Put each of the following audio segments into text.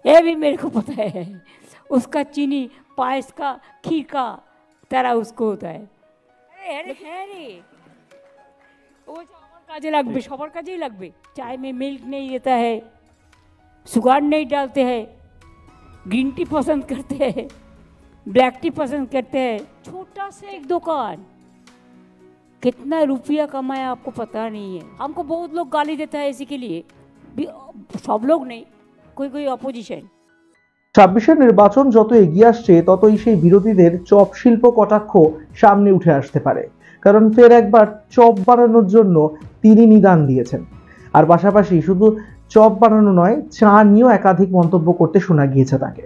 ये भी मेरे को पता है। उसका चीनी पायस का खीर का तरह उसको होता है। अरे হ্যাঁ রে, वो আমার কাজে লাগবে, সবার কাজেই লাগবে। चाय में मिल्क नहीं देता है, शुगर नहीं डालते हैं, ग्रीन टी पसंद करते हैं, ब्लैक टी पसंद करते हैं। छोटा सा एक दुकान, कितना रुपया कमाया आपको पता नहीं है। हमको बहुत लोग गाली देता है इसी के लिए, सब लोग नहीं, कोई कोई অপোজিশন। ২৬-এর নির্বাচন যত এগিয়ে আসছে ততই সেই বিরোধীদের চপ শিল্প কটাক্ষ সামনে উঠে আসতে পারে, কারণ ফের একবার চপ বানানোর জন্য তিনি নিদান দিয়েছেন। আর পাশাপাশি শুধু চপ বানানো নয়, চা নিয়েও একাধিক মন্তব্য করতে শোনা গিয়েছে তাকে।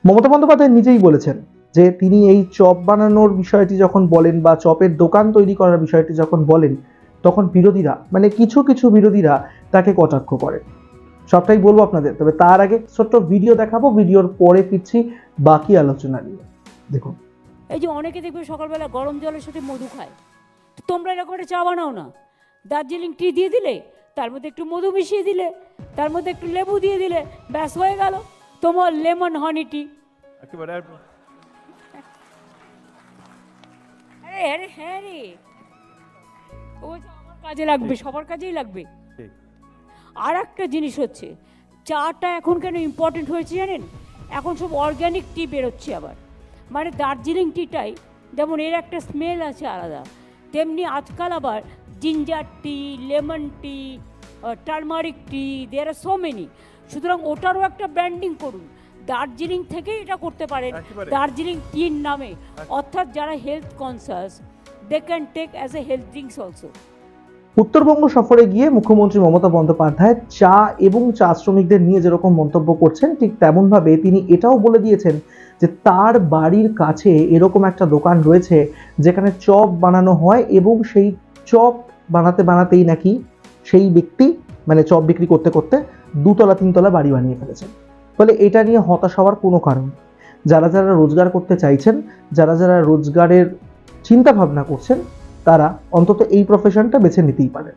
মমতা বন্দ্যোপাধ্যায় নিজেই বলেছেন যে তিনি এই চপ বানানোর বিষয়টি যখন বলেন বা চপের দোকান তৈরি করার বিষয়টি যখন বলেন, তখন বিরোধীরা মানে কিছু কিছু বিরোধীরা তাকে কটাক্ষ করেন। সবটাই বলবো আপনাদের, তবে তার আগে ছোট্ট ভিডিও দেখাবো, ভিডিওর পরে ফিরছি বাকি আলোচনা নিয়ে। দেখুন, এই যে অনেকে দেখবে সকালবেলা গরম জলের সাথে মধু খায়, তো তোমরা এরকম একটা চা বানাও না, দার্জিলিং টি দিয়ে দিলে, তার মধ্যে একটু মধু মিশিয়ে দিলে, তার মধ্যে একটু লেবু দিয়ে দিলে, ব্যাস হয়ে গেল তোমার লেমন হানি টি। আরে আরে হ্যাঁ রে, ও আমার কাজে লাগবে, সবার কাজেই লাগবে। আর একটা জিনিস হচ্ছে, চাটা এখন কেন ইম্পর্টেন্ট হয়েছে জানেন? এখন সব অর্গ্যানিক টি বেরোচ্ছে আবার, মানে দার্জিলিং টিটাই যেমন এর একটা স্মেল আছে আলাদা, তেমনি আজকাল আবার ginger tea, lemon tea, turmeric tea, there are so many. সুতরাং ওটারও একটা ব্র্যান্ডিং করুন, দার্জিলিং থেকেই এটা করতে পারেন দার্জিলিং টির নামে। অর্থাৎ যারা health conscious, they can take as a health drinks also. Uttarbanga সফরে গিয়ে মুখ্যমন্ত্রী মমতা বন্দ্যোপাধ্যায় চা এবং চা শ্রমিকদের নিয়ে যেরকম মন্তব্য করছেন, ঠিক তেমনভাবে তিনি এটাও বলে দিয়েছেন যে তার বাড়ির কাছে এরকম একটা দোকান রয়েছে যেখানে চপ বানানো হয়, এবং সেই চপ বানাতে বানাতেই নাকি সেই ব্যক্তি মানে চপ বিক্রি করতে করতে 2তলা 3তলা বাড়ি বানিয়ে ফেলেছেন। ফলে এটা নিয়ে হতাশ হওয়ার কোনো কারণ নেই। যারা যারা রোজগার করতে চাইছেন, যারা যারা রোজগারের চিন্তা ভাবনা করছেন, তারা অন্তত এই প্রফেশনটা বেছে নিতেই পারেন।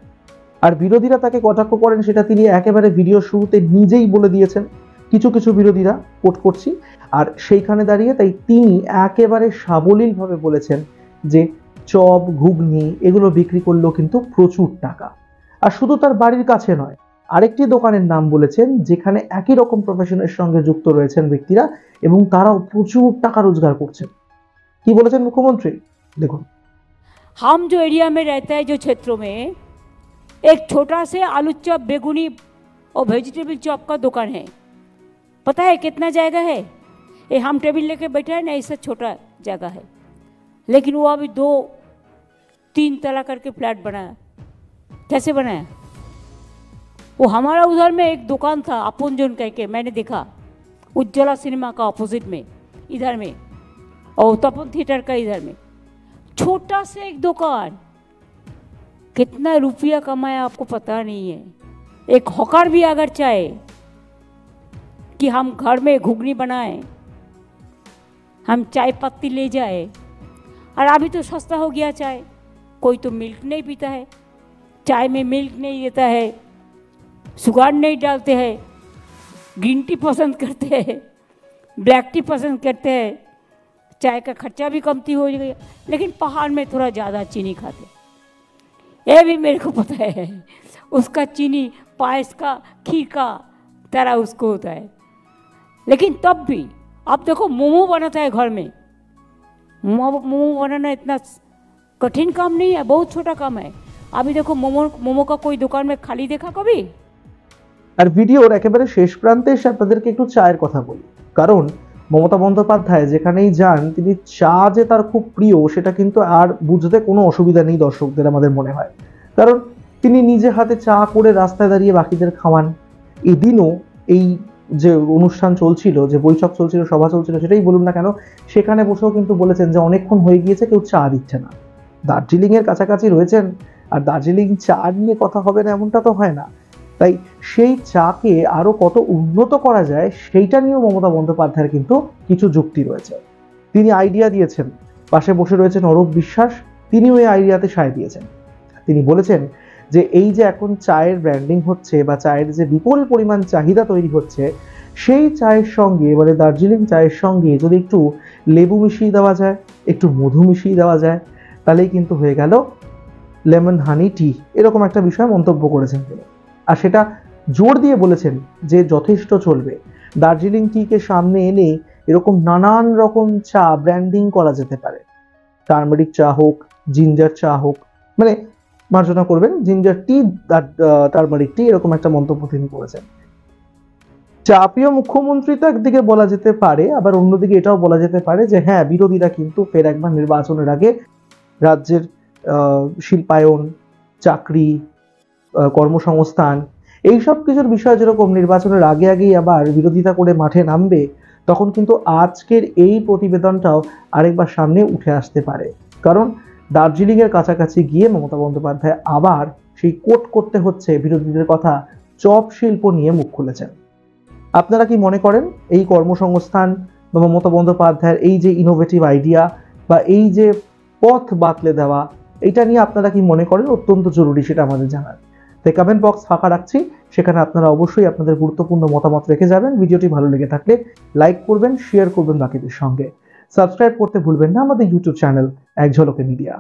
আর বিরোধীরা তাকে কটাক্ষ করেন সেটা তিনি একেবারে ভিডিও শুরুতে নিজেই বলে দিয়েছেন। কিছু কিছু বিরোধীরা কোট করছি, আর সেইখানে দাঁড়িয়ে তাই তিনি একেবারে সাবলীলভাবে বলেছেন যে চপ ঘুগনি এগুলো বিক্রি করলেও কিন্তু প্রচুর টাকা। আর শুধু তার বাড়ির কাছে নয়, আরেকটি দোকানের নাম বলেছেন যেখানে একই রকম প্রফেশনের সঙ্গে যুক্ত রয়েছেন ব্যক্তিরা এবং তারাও প্রচুর টাকা রোজগার করছেন। কি বলেছেন মুখ্যমন্ত্রী দেখুন। हम जो एरिया में रहता है, जो क्षेत्रों में एक छोटा से आलू चॉप, बेगुनी और वेजिटेबल चॉप का दुकान है। पता है कितना जगह है? ये हम टेबल लेके बैठे हैं ना, इससे छोटा जगह है, लेकिन वो अभी 2-3 तला करके फ्लैट बनाया। कैसे बनाया? वो हमारा उधर में एक दुकान था अपुंजन कह के, मैंने देखा उज्ज्वला सिनेमा का ऑपोजिट में इधर में, और तपन थिएटर का इधर में, छोटा से एक दुकान, कितना रुपया कमाया आपको पता नहीं है। एक हॉकर भी अगर चाहे कि हम घर में घुगनी बनाएं, हम चाय पत्ती ले जाए, और अभी तो सस्ता हो गया चाय, कोई तो मिल्क नहीं पीता है, चाय में मिल्क नहीं देता है, शुगर नहीं डालते हैं, ग्रीन टी पसंद करते हैं, ब्लैक टी पसंद करते हैं, चाय का खर्चा भी कमती हो गया, लेकिन पहाड़ में थोड़ा ज़्यादा चीनी खाते। ये भी मेरे को पता है, उसका चीनी पायस का खीर का तरह उसको होता है। लेकिन तब भी अब देखो मोमो बनाता है घर में, मोमो बनाना इतना कठिन काम नहीं है, बहुत छोटा काम है। अभी देखो मोमो का कोई दुकान में खाली देखा कभी? আর ভিডিওর একেবারে শেষ প্রান্তে এসে আপনাদেরকে একটু চায়ের কথা বলি, কারণ মমতা বন্দ্যোপাধ্যায় যেখানেই যান তিনি চা যে তার খুব প্রিয় সেটা কিন্তু আর বুঝতে কোনো অসুবিধা নেই দর্শকদের আমাদের মনে হয়, কারণ তিনি নিজে হাতে চা করে রাস্তায় দাঁড়িয়ে বাকিদের খাওয়ান। এদিনও এই যে অনুষ্ঠান চলছিল, যে বৈঠক চলছিল, সভা চলছিল, সেটাই বলুন না কেন, সেখানে বসেও কিন্তু বলেছেন যে অনেকক্ষণ হয়ে গিয়েছে কেউ চা দিচ্ছে না। দার্জিলিংয়ের কাছাকাছি রয়েছেন আর দার্জিলিং চা নিয়ে কথা হবে না এমনটা তো হয় না। তাই সেই চাকে আরো কত উন্নত করা যায় সেইটা নিয়েও মমতা বন্দ্যোপাধ্যায়ের কিন্তু কিছু যুক্তি রয়েছে। তিনি আইডিয়া দিয়েছেন, পাশে বসে রয়েছেন অরূপ বিশ্বাস, তিনিও এই আইডিয়াতে সায় দিয়েছেন। তিনি বলেছেন যে এই যে এখন চায়ের ব্র্যান্ডিং হচ্ছে বা চায়ের যে বিপুল পরিমাণ চাহিদা তৈরি হচ্ছে, সেই চায়ের সঙ্গে এবারে দার্জিলিং চায়ের সঙ্গে যদি একটু লেবু মিশিয়ে দেওয়া যায়, একটু মধু মিশিয়ে দেওয়া যায়, তাহলেই কিন্তু হয়ে গেল লেমন হানি টি, এরকম একটা বিষয় মন্তব্য করেছেন তিনি। আর সেটা জোর দিয়ে বলেছেন যে যথেষ্ট চলবে। দার্জিলিং টিকে সামনে এনে এরকম নানান রকম চা ব্র্যান্ডিং করা যেতে পারে। টার্মারিক চা হোক, জিঞ্জার চা হোক, মানে মার্জনা করবেন, জিঞ্জার টি, টার্মারিক টি, এরকম একটা মন্তব্য তিনি করেছেন। চা প্রিয় মুখ্যমন্ত্রী তো একদিকে বলা যেতে পারে, আবার অন্যদিকে এটাও বলা যেতে পারে যে হ্যাঁ, বিরোধীরা কিন্তু ফের একবার নির্বাচনের আগে রাজ্যের শিল্পায়ন, চাকরি, কর্মসংস্থান, এই সব কিছুর বিষয় যেরকম নির্বাচনের আগে আগেই আবার বিরোধিতা করে মাঠে নামবে, তখন কিন্তু আজকের এই প্রতিবেদনটাও আরেকবার সামনে উঠে আসতে পারে। কারণ দার্জিলিংয়ের কাছাকাছি গিয়ে মমতা বন্দ্যোপাধ্যায় আবার সেই কোট করতে হচ্ছে বিরোধীদের কথা, চপ শিল্প নিয়ে মুখ খুলেছেন। আপনারা কি মনে করেন এই কর্মসংস্থান বা মমতা বন্দ্যোপাধ্যায়ের এই যে ইনোভেটিভ আইডিয়া বা এই যে পথ বাতলে দেওয়া, এটা নিয়ে আপনারা কি মনে করেন? অত্যন্ত জরুরি সেটা আমাদের জানার। তাই কমেন্ট বক্স ফাঁকা রাখছি, সেখানে আপনারা অবশ্যই আপনাদের গুরুত্বপূর্ণ মতামত রেখে যাবেন। ভিডিওটি ভালো লেগে থাকলে লাইক করবেন, শেয়ার করবেন বাকিদের সঙ্গে। সাবস্ক্রাইব করতে ভুলবেন না আমাদের ইউটিউব চ্যানেল এক ঝলকে মিডিয়া।